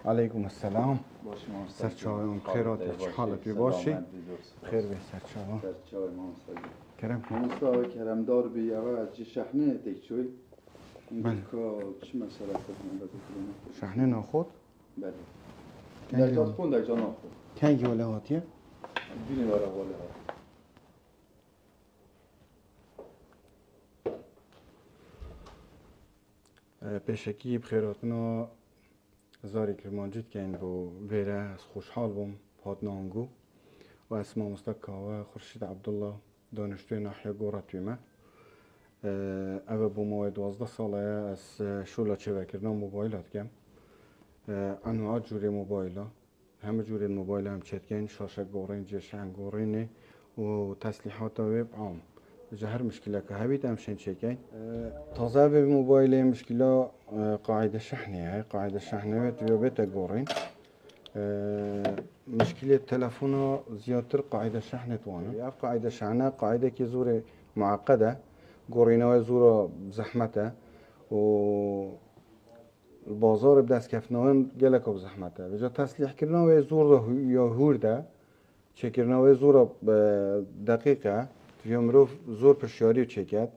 علیکم السلام. باشیم سرچاوم خیرات چه حالت باشی؟ خیر به سرچاوم. سرچاوم کرم کن. مصطفی کرم دار بی از شحنه تکچوی. بله. چه مسئله کنیم بکنیم؟ شحنه ناخود؟ بله. در جات خون در جان ناخود. کنگی ولی هاتیه؟ بینی واره ولی ها. پیشکی بخیراتنا زاری کرمانجید که این رو ویره از خوشحال بوم پادنانگو و اسمه مستقا و خورشید عبدالله دانشجوی ناحیه گورا تویمه اوه بو موی 12 ساله از شولا چه کردن موبایلات کم انواع جوری موبایلا همه جوری موبایل هم چتکن شاشه گورین جشن گورینه و تسلیحات ویب عام هر مشكلة كهبيت أمشين شيكين تازه بموبايلي مشكلة قاعدة شحنية هاي قاعدة شحنية بيتا قورين مشكلة تلفونه زيادة قاعدة شحنة وانا قاعدة شحنة قاعدة كي زورة معقدة قورينها زورة بزحمته و البازار بدأس كفناون جلك بزحمته بجا تسليح كرنا وزورة يا هورده چکرنا و زور دقیقه یومروف زور پرشیاری چکت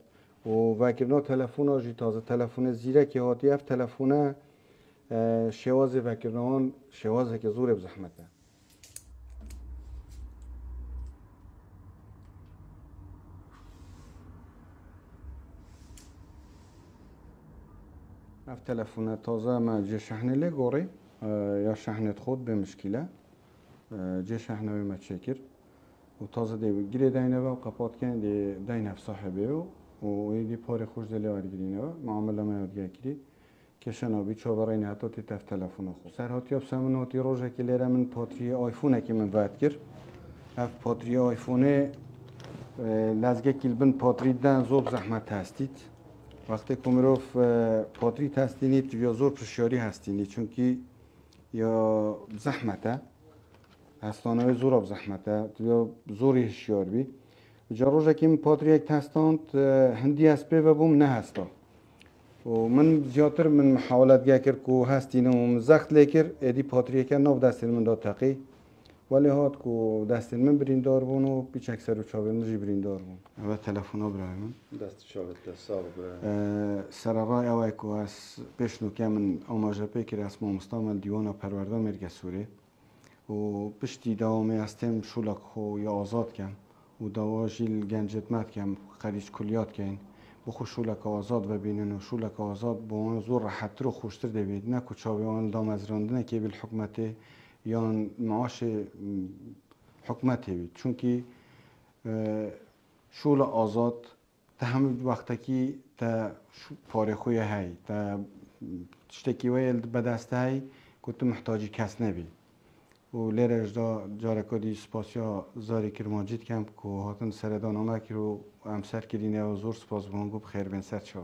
و وکرنا تلفن آجی تازه تلفن زیره که هاتی اف تلفن شواز وکرنان شوازه که زور بزحمته اف تلفن تازه ما جه شحنه لگوری یا شحنه خود به مشکله جه شحنه ما چکر و تازه دی گیره داینه و قپات کن دی داینه صاحبه و ایدی پاره خوش دلی آرگیرینه و معامله ما یادگاه کری که شنابی چوبرای نه حتی تف تلفن خود سر هاتی ابسمن هاتی روزه که لیره من پاتری آیفونه که من وقت کر اف پاتری آیفونه لزگه کلبن پاتری دن زوب زحمت هستید وقتی کمیروف پاتری هستینید یا زور پرشیاری هستینید چونکی یا زحمته هستانه زور زحمته یا زوری هشیار بی جاروجه که من پاتری یک تستاند هندی اسبه و بوم نه هستا و من زیادتر من محاولت گه کرد که هستینه و من زخت لیکر ایدی پاتری که نو دستین من داد تقی ولی هات که دستین من بریندار بون و بیچ اکثر و چاوی من جی بریندار بون و تلفن ها برای من دست شاید دست آب برای سرارای اوای که از پیشنو که من آماجه پیکر اسم مستعمل دیوان پرورده مرگ سوری و پشتی داومی استم شولک خو یا آزاد کم و دواجیل گنجت مد کم خریج کلیات کن بخو شولک آزاد و بینن و شولک آزاد با اون زور راحت رو خوشتر دوید نه کچاوی آن دام از راندنه که بیل حکمت یا معاش حکمت بید چون که شول آزاد تا همه وقتی که تا پاره خوی های تا تشتکی ویل بدسته های که تو محتاجی کس نبید و لیرش دا جارکادی سپاسیا زاری کرمانجید کم که هاتن سردان آمد که رو امسر کردینه و زور سپاس بانگو بخیر بین سر چه